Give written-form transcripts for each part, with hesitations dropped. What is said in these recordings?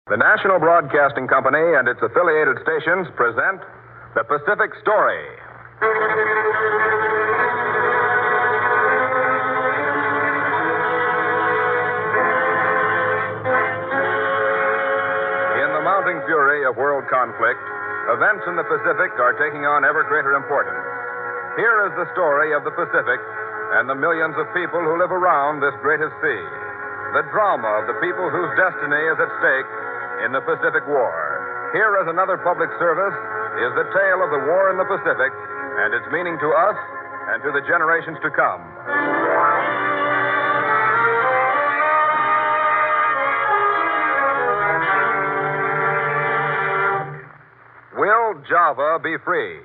The National Broadcasting Company and its affiliated stations present The Pacific Story. In the mounting fury of world conflict, events in the Pacific are taking on ever greater importance. Here is the story of the Pacific and the millions of people who live around this greatest sea. The drama of the people whose destiny is at stake in the Pacific War. Here as another public service is the tale of the war in the Pacific and its meaning to us and to the generations to come. Will Java be free?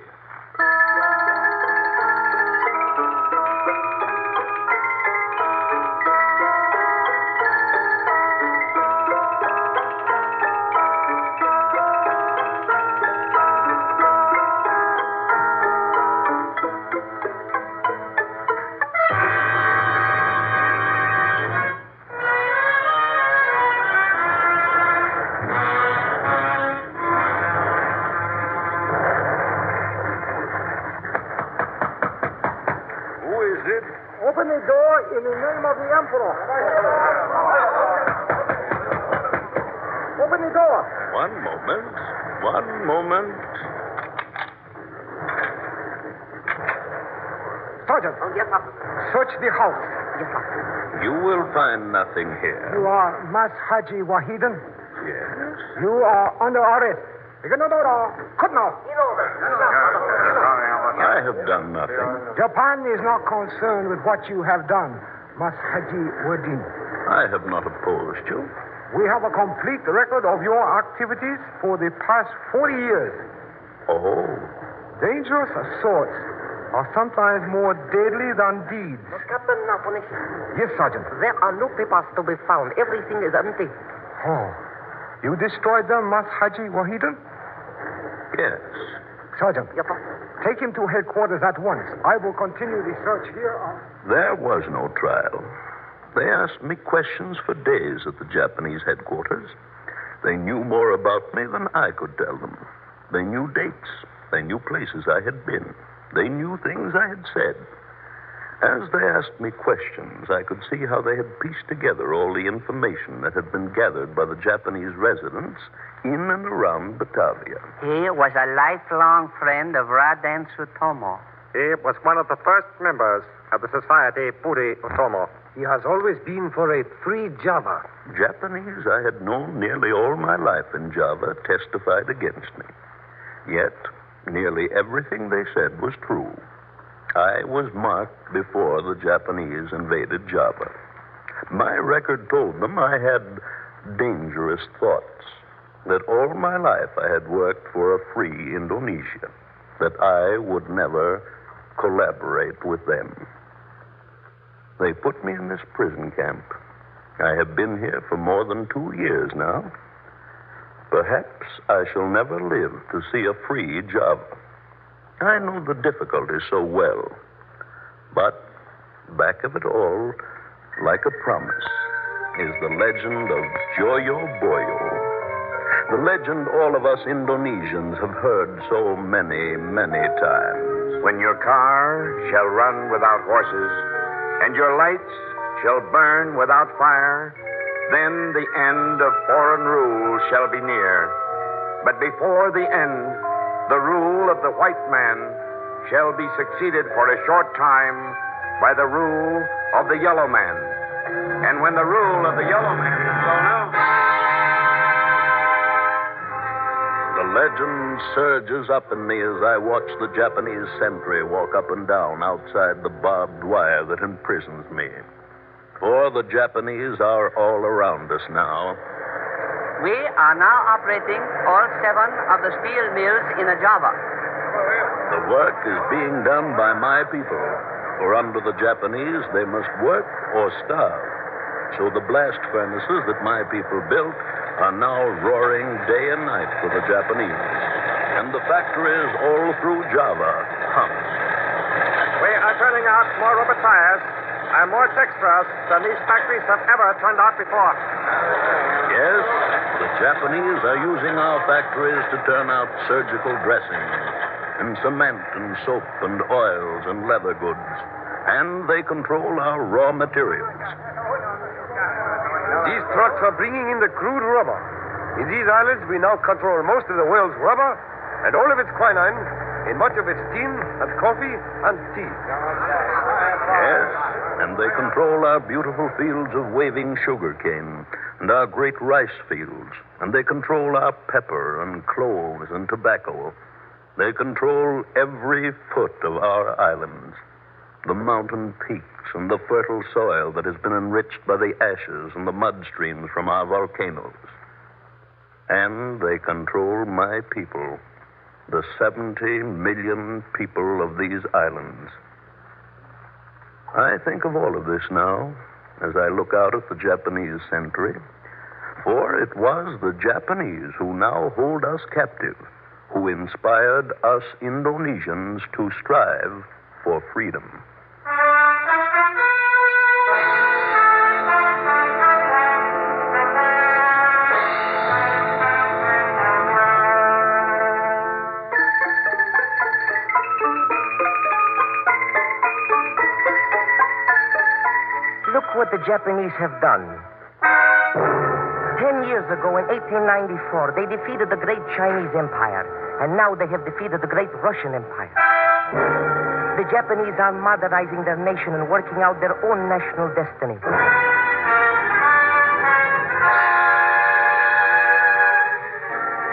Open the door in the name of the Emperor. Open the door. One moment. Sergeant. Oh, yes, sir. Search the house. Yes, sir. You will find nothing here. You are Mas Haji Wahidan. Yes. You are under arrest. Cut now. I have done nothing. Japan is not concerned with what you have done, Mas Haji Wahidan. I have not opposed you. We have a complete record of your activities for the past 40 years. Oh. Dangerous assaults are sometimes more deadly than deeds. Captain Naponik, Yes, Sergeant. there are no papers to be found. Everything is empty. Oh. You destroyed them, Mas Haji Wahidan? Yes. Sergeant, Yes, sir. take him to headquarters at once. I will continue the search here. There was no trial. They asked me questions for days at the Japanese headquarters. They knew more about me than I could tell them. They knew dates. They knew places I had been. They knew things I had said. As they asked me questions, I could see how they had pieced together all the information that had been gathered by the Japanese residents in and around Batavia. He was a lifelong friend of Raden Sutomo. He was one of the first members of the Society Puri Otomo. He has always been for a free Java. Japanese I had known nearly all my life in Java testified against me. Yet, nearly everything they said was true. I was marked before the Japanese invaded Java. My record told them I had dangerous thoughts, that all my life I had worked for a free Indonesia, that I would never collaborate with them. They put me in this prison camp. I have been here for more than 2 years now. Perhaps I shall never live to see a free Java. I know the difficulties so well. But back of it all, like a promise, is the legend of Joyo Boyo. The legend all of us Indonesians have heard so many, many times. When your car shall run without horses, and your lights shall burn without fire, then the end of foreign rule shall be near. But before the end, the rule of the white man shall be succeeded for a short time by the rule of the yellow man. And when the rule of the yellow man is gone out, the legend surges up in me as I watch the Japanese sentry walk up and down outside the barbed wire that imprisons me. For the Japanese are all around us now. We are now operating all 7 of the steel mills in Java. The work is being done by my people, for under the Japanese they must work or starve. So the blast furnaces that my people built are now roaring day and night for the Japanese. And the factories all through Java hum. we are turning out more rubber tires and more dextrose than these factories have ever turned out before. Yes, the Japanese are using our factories to turn out surgical dressings and cement and soap and oils and leather goods. And they control our raw materials. These trucks are bringing in the crude rubber. In these islands, we now control most of the world's rubber and all of its quinine, and much of its tin and coffee and tea. Yes, and they control our beautiful fields of waving sugar cane and our great rice fields. And they control our pepper and cloves and tobacco. They control every foot of our islands, the mountain peaks and the fertile soil that has been enriched by the ashes and the mud streams from our volcanoes. And they control my people, the 70 million people of these islands. I think of all of this now as I look out at the Japanese sentry, for it was the Japanese who now hold us captive, who inspired us Indonesians to strive for freedom. Look what the Japanese have done. 10 years ago, in 1894, they defeated the great Chinese Empire, and now they have defeated the great Russian Empire. The Japanese are modernizing their nation and working out their own national destiny.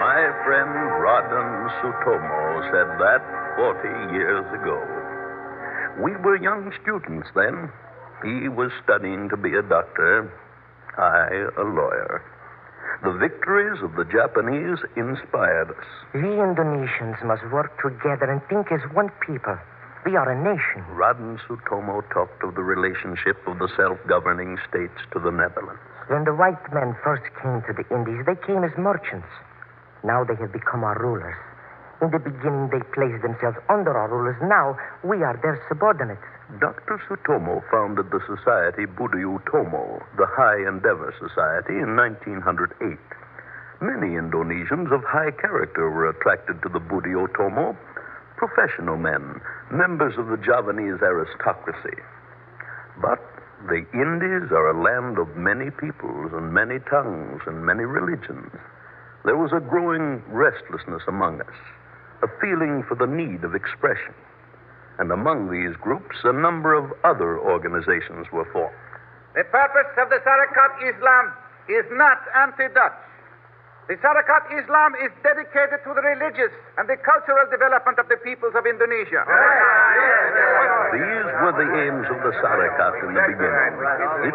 My friend Rodden Sutomo said that 40 years ago. We were young students then. He was studying to be a doctor, I a lawyer. The victories of the Japanese inspired us. We Indonesians must work together and think as one people. We are a nation. Rodden Sutomo talked of the relationship of the self-governing states to the Netherlands. When the white men first came to the Indies, they came as merchants. Now they have become our rulers. In the beginning, they placed themselves under our rulers. Now, we are their subordinates. Dr. Sutomo founded the society Budayu Tomo, the High Endeavor Society, in 1908. Many Indonesians of high character were attracted to the Budayu Tomo, professional men, members of the Javanese aristocracy. But the Indies are a land of many peoples and many tongues and many religions. There was a growing restlessness among us, a feeling for the need of expression. And among these groups, a number of other organizations were formed. The purpose of the Sarekat Islam is not anti-Dutch. The Sarekat Islam is dedicated to the religious and the cultural development of the peoples of Indonesia. These were the aims of the Sarekat in the beginning.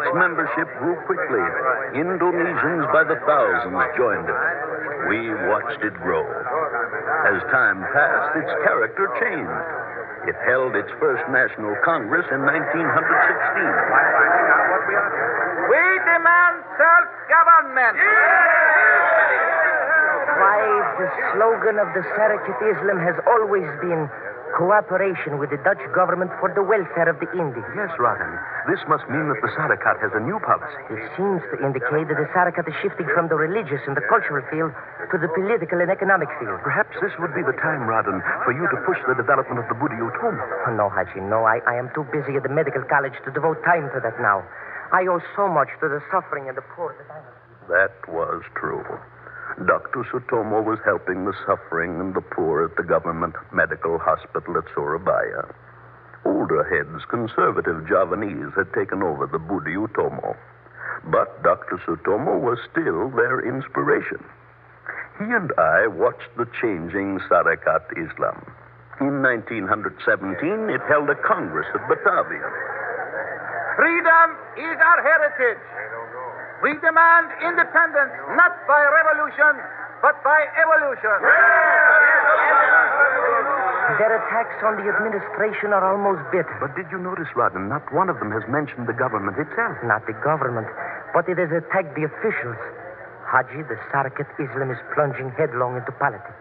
Its membership grew quickly. Indonesians by the thousands joined it. We watched it grow. As time passed, its character changed. It held its first National Congress in 1916. We demand self-government. Why, the slogan of the Sarekat Islam has always been cooperation with the Dutch government for the welfare of the Indies. Yes, Rodden. This must mean that the Sarekat has a new policy. It seems to indicate that the Sarekat is shifting from the religious and the cultural field to the political and economic field. Perhaps this would be the time, Rodden, for you to push the development of the Budayu Tomo. Oh, no, Haji, no. I am too busy at the medical college to devote time to that now. I owe so much to the suffering and the poor that I have. That was true. Dr. Sutomo was helping the suffering and the poor at the government medical hospital at Surabaya. Older heads, conservative Javanese, had taken over the Budayu Tomo. But Dr. Sutomo was still their inspiration. He and I watched the changing Sarekat Islam. In 1917, it held a congress at Batavia. Freedom is our heritage. We demand independence, not by revolution, but by evolution. Their attacks on the administration are almost bitter. But did you notice, Rodden, not one of them has mentioned the government itself? Not the government, but it has attacked the officials. Haji, the Sarekat Islam is plunging headlong into politics.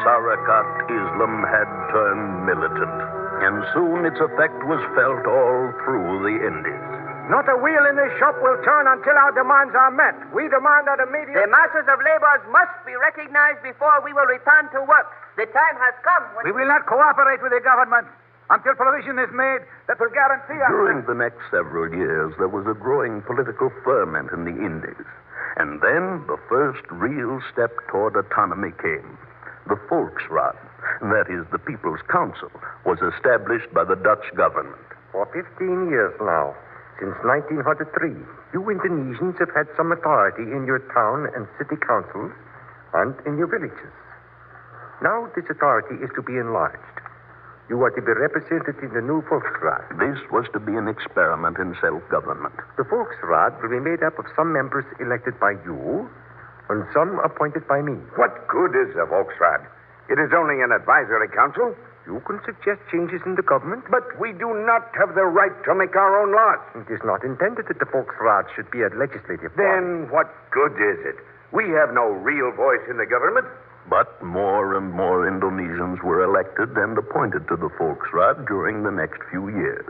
Sarakat Islam had turned militant, and soon its effect was felt all through the Indies. Not a wheel in this shop will turn until our demands are met. We demand that immediate... The masses of laborers must be recognized before we will return to work. The time has come when... We will not cooperate with the government until provision is made that will guarantee us... During the next several years, there was a growing political ferment in the Indies. And then the first real step toward autonomy came. The Volksraad, that is, the People's Council, was established by the Dutch government. For 15 years now, since 1903, you Indonesians have had some authority in your town and city councils and in your villages. Now this authority is to be enlarged. You are to be represented in the new Volksraad. This was to be an experiment in self-government. The Volksraad will be made up of some members elected by you and some appointed by me. What good is a Volksraad? It is only an advisory council. You can suggest changes in the government, But we do not have the right to make our own laws. it is not intended that the Volksraad should be a legislative body. Then what good is it? We have no real voice in the government. But more and more Indonesians were elected and appointed to the Volksraad during the next few years.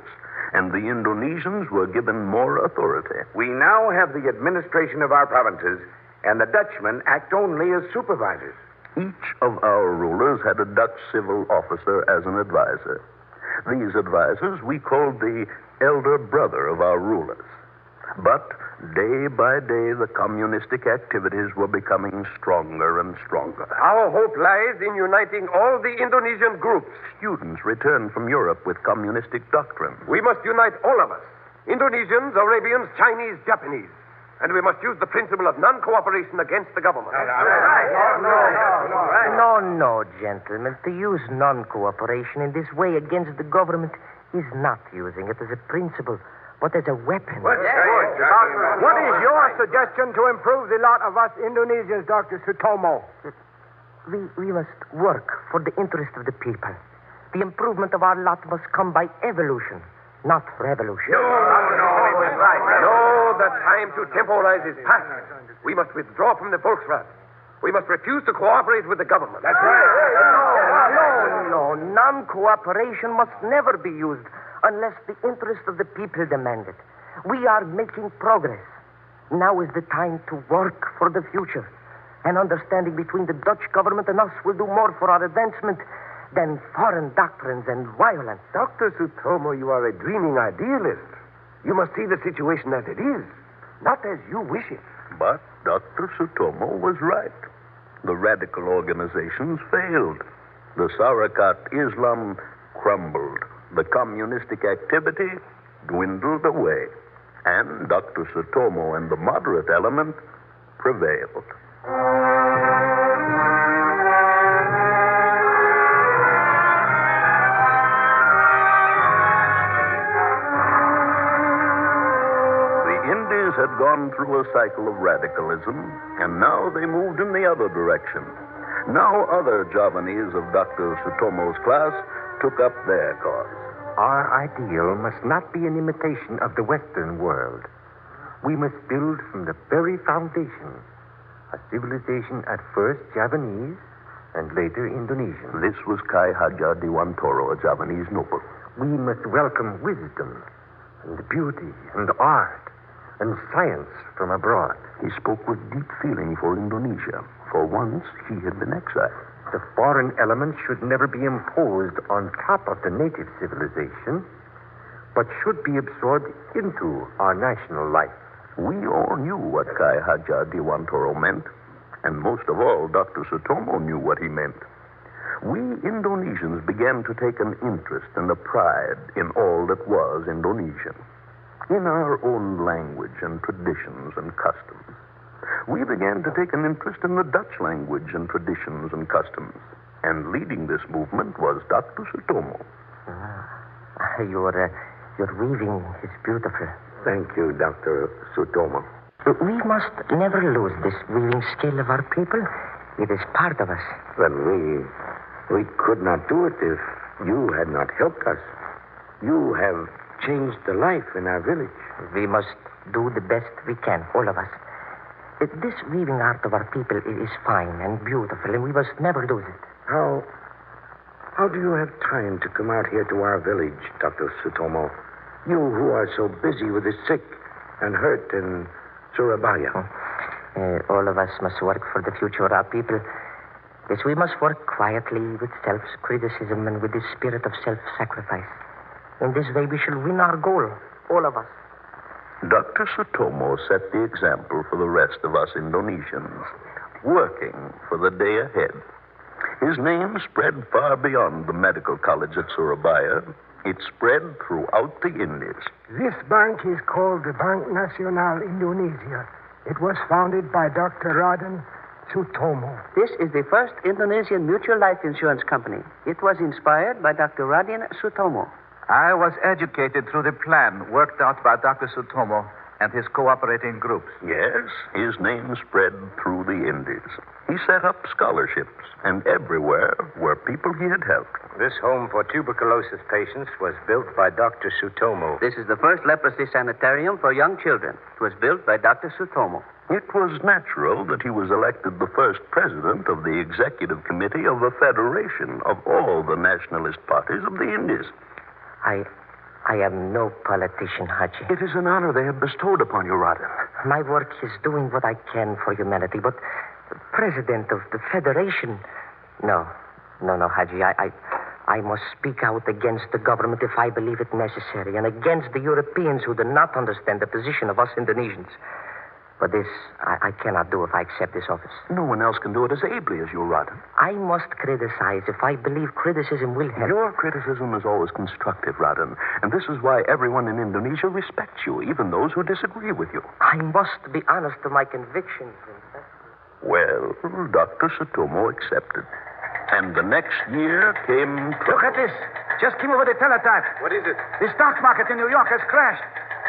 And the Indonesians were given more authority. We now have the administration of our provinces, and the Dutchmen act only as supervisors. Each of our rulers had a Dutch civil officer as an advisor. These advisors we called the elder brother of our rulers. But day by day, the communistic activities were becoming stronger and stronger. Our hope lies in uniting all the Indonesian groups. Students returned from Europe with communistic doctrines. We must unite all of us. Indonesians, Arabians, Chinese, Japanese. And we must use the principle of non-cooperation against the government. No, gentlemen. To use non-cooperation in this way against the government is not using it as a principle, but as a weapon. What is your suggestion to improve the lot of us Indonesians, Dr. Sutomo? We must work for the interest of the people. The improvement of our lot must come by evolution, not revolution. No, the time to temporize is past. We must withdraw from the Volksraad. We must refuse to cooperate with the government. That's right. No. Non-cooperation must never be used unless the interest of the people demand it. We are making progress. Now is the time to work for the future. An understanding between the Dutch government and us will do more for our advancement than foreign doctrines and violence. Dr. Sutomo, you are a dreaming idealist. You must see the situation as it is, not as you wish it. But Dr. Sutomo was right. The radical organizations failed. The Sarakat Islam crumbled. The communistic activity dwindled away. And Dr. Sutomo and the moderate element prevailed. Had gone through a cycle of radicalism, and now they moved in the other direction. Now other Javanese of Dr. Sutomo's class took up their cause. Our ideal must not be an imitation of the Western world. We must build from the very foundation a civilization at first Javanese and later Indonesian. This was Kai Hajar Dewantoro, a Javanese noble. We must welcome wisdom and beauty and art and science from abroad. He spoke with deep feeling for Indonesia. For once, he had been exiled. The foreign element should never be imposed on top of the native civilization, but should be absorbed into our national life. We all knew what Kai Hajar Dewantoro meant, and most of all, Dr. Sutomo knew what he meant. We Indonesians began to take an interest and a pride in all that was Indonesian. In our own language and traditions and customs. We began to take an interest in the Dutch language and traditions and customs. And leading this movement was Dr. Sutomo. Your weaving is beautiful. Thank you, Dr. Sutomo. We must never lose this weaving skill of our people. It is part of us. But we could not do it if you had not helped us. You have changed the life in our village. We must do the best we can, all of us. This weaving art of our people is fine and beautiful, and we must never lose it. How do you have time to come out here to our village, Dr. Sutomo? You who are so busy with the sick and hurt in Surabaya. All of us must work for the future of our people. Yes, we must work quietly with self-criticism and with the spirit of self-sacrifice. In this way, we shall win our goal, all of us. Dr. Sutomo set the example for the rest of us Indonesians, working for the day ahead. His name spread far beyond the medical college at Surabaya. It spread throughout the Indies. This bank is called the Bank Nasional Indonesia. It was founded by Dr. Raden Sutomo. This is the first Indonesian mutual life insurance company. It was inspired by Dr. Raden Sutomo. I was educated through the plan worked out by Dr. Sutomo and his cooperating groups. Yes, his name spread through the Indies. He set up scholarships, and everywhere were people he had helped. This home for tuberculosis patients was built by Dr. Sutomo. This is the first leprosy sanitarium for young children. It was built by Dr. Sutomo. It was natural that he was elected the first president of the executive committee of a federation of all the nationalist parties of the Indies. I am no politician, Haji. It is an honor they have bestowed upon you, Raden. My work is doing what I can for humanity, but the president of the federation... No, Haji. I must speak out against the government if I believe it necessary, and against the Europeans who do not understand the position of us Indonesians. But this, I cannot do if I accept this office. No one else can do it as ably as you, Raden. I must criticize if I believe criticism will help. Your criticism is always constructive, Raden, and this is why everyone in Indonesia respects you, even those who disagree with you. I must be honest to my convictions. Well, Dr. Sutomo accepted. And the next year came... Look at this. Just came over the teletype. What is it? The stock market in New York has crashed.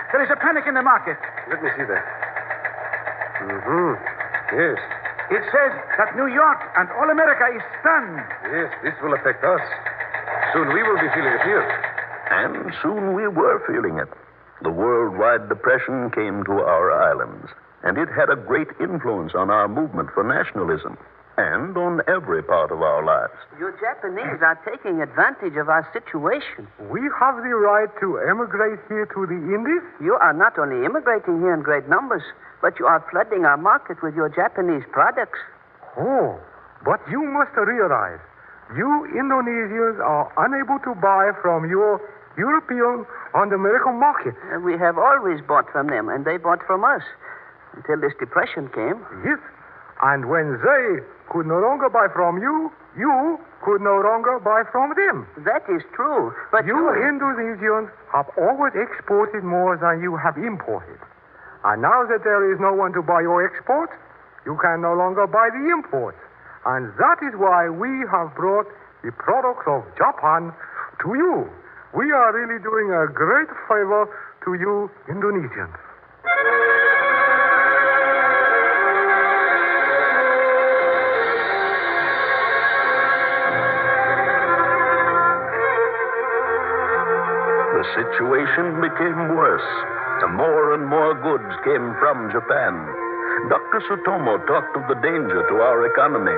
There is a panic in the market. Let me see that. Yes. It says that New York and all America is stunned. Yes, this will affect us. Soon we will be feeling it here. And soon we were feeling it. The worldwide depression came to our islands, and it had a great influence on our movement for nationalism and on every part of our lives. You Japanese are taking advantage of our situation. We have the right to emigrate here to the Indies? You are not only immigrating here in great numbers, but you are flooding our market with your Japanese products. Oh, but you must realize, you Indonesians are unable to buy from your European and American market. We have always bought from them, and they bought from us, until this depression came. Yes, and when they could no longer buy from you, you could no longer buy from them. That is true, but you Indonesians have always exported more than you have imported. And now that there is no one to buy your exports, you can no longer buy the imports. And that is why we have brought the products of Japan to you. We are really doing a great favor to you Indonesians. The situation became worse. More and more goods came from Japan. Dr. Sutomo talked of the danger to our economy.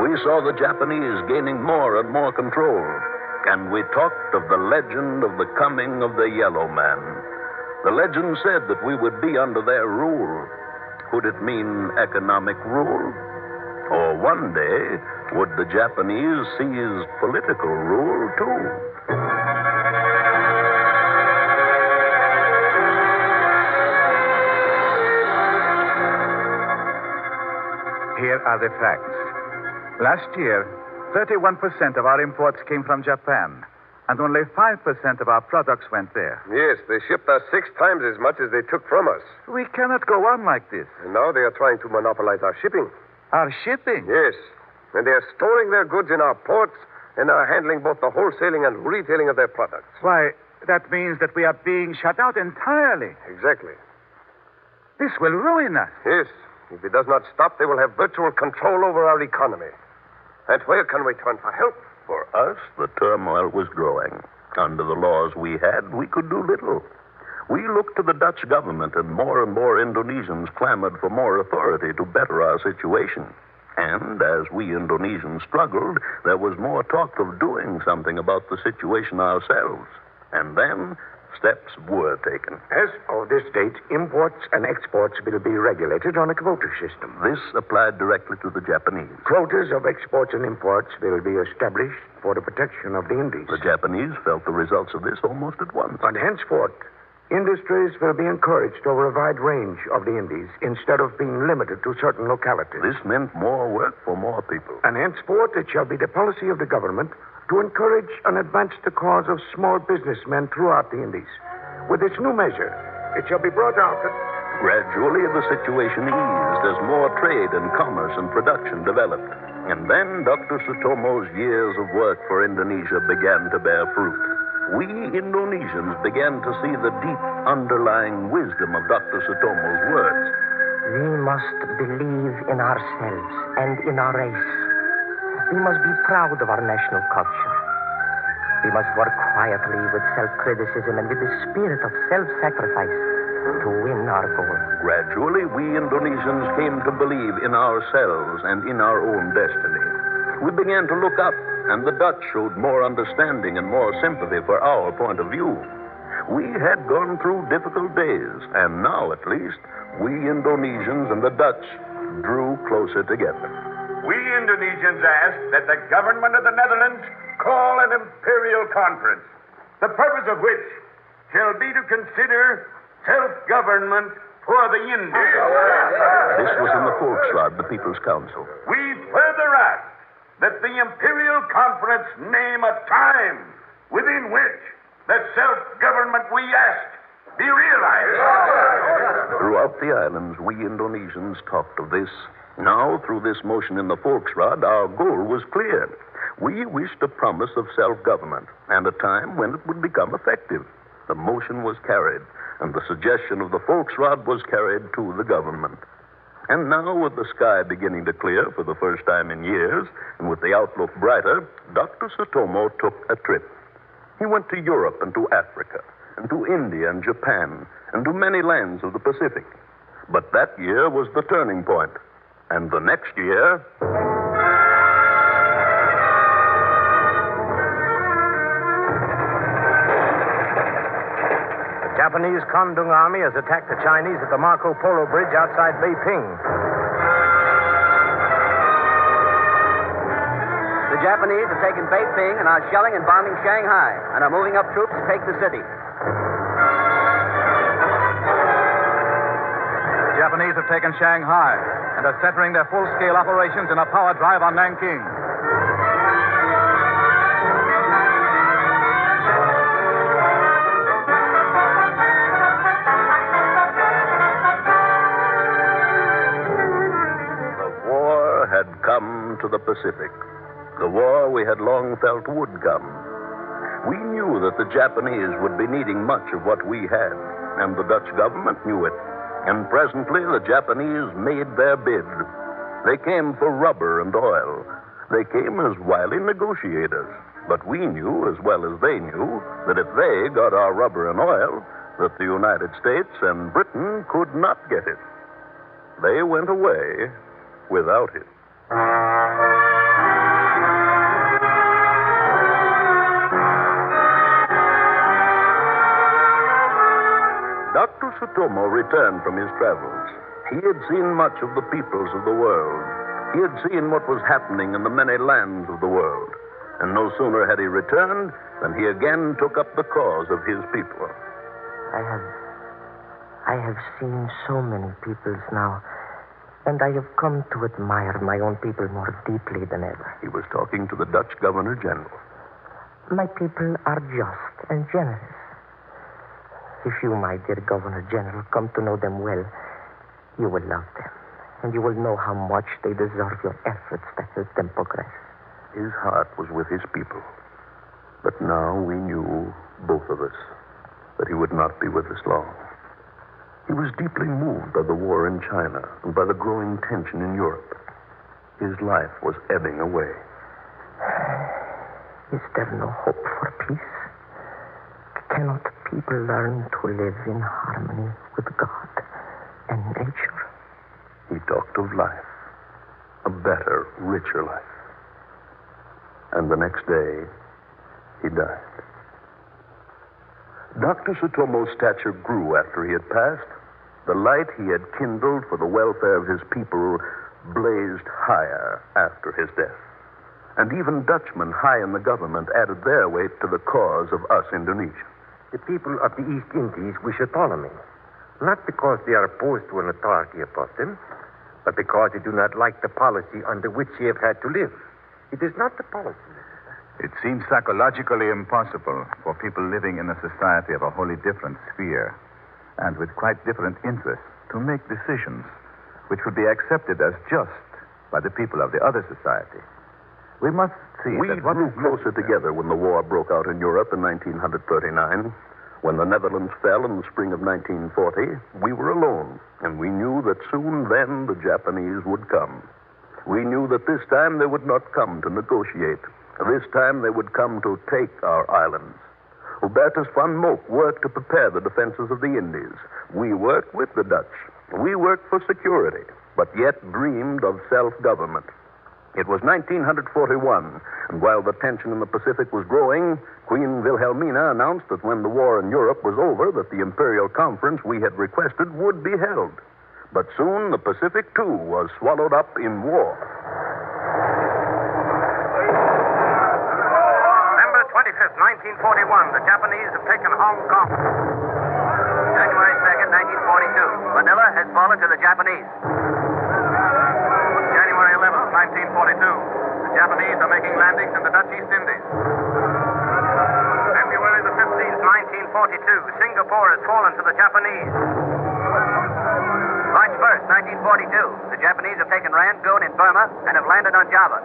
We saw the Japanese gaining more and more control. And we talked of the legend of the coming of the Yellow Man. The legend said that we would be under their rule. Could it mean economic rule? Or one day, would the Japanese seize political rule, too? Here are the facts. Last year, 31% of our imports came from Japan, and only 5% of our products went there. Yes, they shipped us 6 times as much as they took from us. We cannot go on like this. And now they are trying to monopolize our shipping. Our shipping? Yes, and they are storing their goods in our ports and are handling both the wholesaling and retailing of their products. Why, that means that we are being shut out entirely. Exactly. This will ruin us. Yes. If it does not stop, they will have virtual control over our economy. And where can we turn for help? For us, the turmoil was growing. Under the laws we had, we could do little. We looked to the Dutch government, and more Indonesians clamored for more authority to better our situation. And as we Indonesians struggled, there was more talk of doing something about the situation ourselves. And then steps were taken. As of this date, imports and exports will be regulated on a quota system. This applied directly to the Japanese. Quotas of exports and imports will be established for the protection of the Indies. The Japanese felt the results of this almost at once. But henceforth, industries will be encouraged over a wide range of the Indies instead of being limited to certain localities. This meant more work for more people. And henceforth, it shall be the policy of the government to encourage and advance the cause of small businessmen throughout the Indies. With this new measure, it shall be brought out that... Gradually, the situation eased as more trade and commerce and production developed. And then Dr. Sutomo's years of work for Indonesia began to bear fruit. We Indonesians began to see the deep underlying wisdom of Dr. Sutomo's words. We must believe in ourselves and in our race. We must be proud of our national culture. We must work quietly with self-criticism and with the spirit of self-sacrifice to win our goal. Gradually, we Indonesians came to believe in ourselves and in our own destiny. We began to look up, and the Dutch showed more understanding and more sympathy for our point of view. We had gone through difficult days, and now, at least, we Indonesians and the Dutch drew closer together. We Indonesians ask that the government of the Netherlands call an imperial conference, the purpose of which shall be to consider self-government for the Indies. This was in the Volksraad, the People's Council. We further ask that the imperial conference name a time within which the self-government we ask be realized. Throughout the islands, we Indonesians talked of this. Now, through this motion in the Volksraad, our goal was clear. We wished a promise of self-government and a time when it would become effective. The motion was carried, and the suggestion of the Volksraad was carried to the government. And now, with the sky beginning to clear for the first time in years, and with the outlook brighter, Dr. Sutomo took a trip. He went to Europe and to Africa, and to India and Japan, and to many lands of the Pacific. But that year was the turning point. And the next year... The Japanese Kondung Army has attacked the Chinese at the Marco Polo Bridge outside Beiping. The Japanese have taken Beiping and are shelling and bombing Shanghai and are moving up troops to take the city. The Japanese have taken Shanghai and are centering their full-scale operations in a power drive on Nanking. The war had come to the Pacific. The war we had long felt would come. We knew that the Japanese would be needing much of what we had, and the Dutch government knew it. And presently, the Japanese made their bid. They came for rubber and oil. They came as wily negotiators. But we knew, as well as they knew, that if they got our rubber and oil, that the United States and Britain could not get it. They went away without it. Dr. Sutomo returned from his travels. He had seen much of the peoples of the world. He had seen what was happening in the many lands of the world. And no sooner had he returned than he again took up the cause of his people. I have seen so many peoples now, and I have come to admire my own people more deeply than ever. He was talking to the Dutch Governor General. My people are just and generous. If you, my dear Governor General, come to know them well, you will love them, and you will know how much they deserve your efforts to help them progress. His heart was with his people. But now we knew, both of us, that he would not be with us long. He was deeply moved by the war in China and by the growing tension in Europe. His life was ebbing away. Is there no hope for peace? Cannot people learn to live in harmony with God and nature? He talked of life. a better, richer life. And the next day, he died. Dr. Sutomo's stature grew after he had passed. The light he had kindled for the welfare of his people blazed higher after his death. And even Dutchmen high in the government added their weight to the cause of us Indonesians. The people of the East Indies wish autonomy, not because they are opposed to an authority above them, but because they do not like the policy under which they have had to live. It is not the policy. It seems psychologically impossible for people living in a society of a wholly different sphere and with quite different interests to make decisions which would be accepted as just by the people of the other society. We must see We that what grew is closer together when the war broke out in Europe in 1939. When the Netherlands fell in the spring of 1940, we were alone, and we knew that soon then the Japanese would come. We knew that this time they would not come to negotiate. This time they would come to take our islands. Hubertus von Mook worked to prepare the defenses of the Indies. We worked with the Dutch. We worked for security, but yet dreamed of self-government. It was 1941, and while the tension in the Pacific was growing, Queen Wilhelmina announced that when the war in Europe was over, that the Imperial Conference we had requested would be held. But soon the Pacific, too, was swallowed up in war. December 25th, 1941, the Japanese have taken Hong Kong. January 2nd, 1942. Manila has fallen to the Japanese. January 11th, 1942, the Japanese are making landings in the Dutch East Indies. February the 15th, 1942, Singapore has fallen to the Japanese. March 1st, 1942. The Japanese have taken Rangoon in Burma and have landed on Java.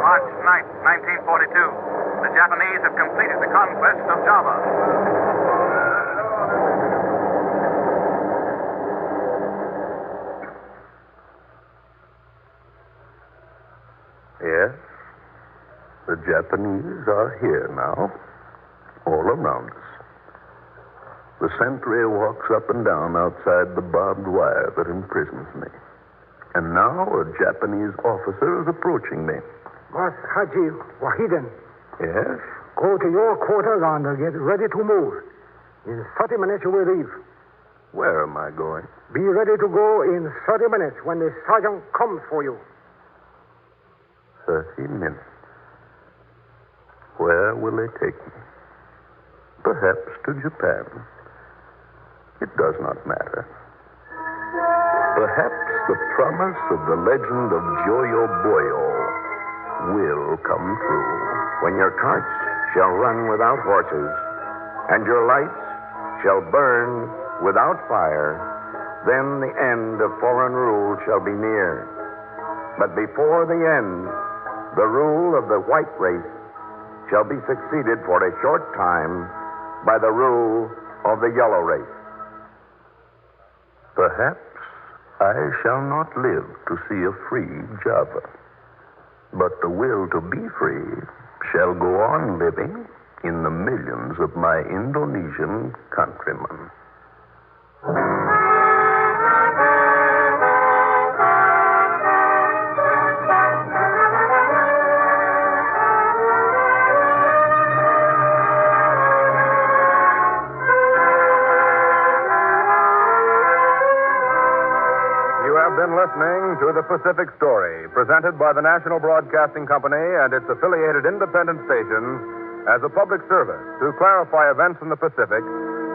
March 9th, 1942, the Japanese have completed the conquest of Java. Yes, the Japanese are here now, all around us. The sentry walks up and down outside the barbed wire that imprisons me. And now a Japanese officer is approaching me. Mas Haji Wahiden, Yes? go to your quarters and get ready to move. In 30 minutes you will leave. Where am I going? Be ready to go in 30 minutes when the sergeant comes for you. 30 minutes. Where will they take me? Perhaps to Japan. It does not matter. Perhaps the promise of the legend of Joyo Boyo will come true. When your carts shall run without horses, and your lights shall burn without fire, then the end of foreign rule shall be near. But before the end, the rule of the white race shall be succeeded for a short time by the rule of the yellow race. Perhaps I shall not live to see a free Java. But the will to be free shall go on living in the millions of my Indonesian countrymen. Listening to The Pacific Story, presented by the National Broadcasting Company and its affiliated independent stations as a public service to clarify events in the Pacific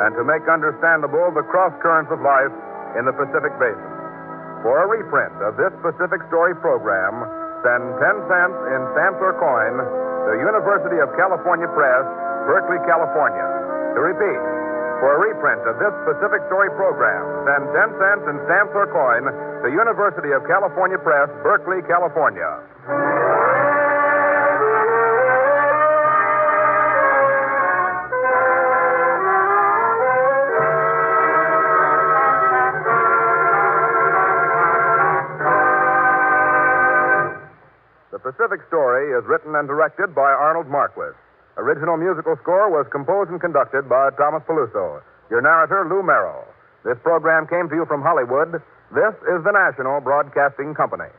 and to make understandable the cross currents of life in the Pacific Basin. For a reprint of this Pacific Story program, send 10 cents in stamps or coin to University of California Press, Berkeley, California. To repeat, for a reprint of this Pacific Story program, send 10 cents in stamps or coin to University of California Press, Berkeley, California. The Pacific Story is written and directed by Arnold Marquis. Original musical score was composed and conducted by Thomas Peluso. Your narrator, Lou Merrill. This program came to you from Hollywood. This is the National Broadcasting Company.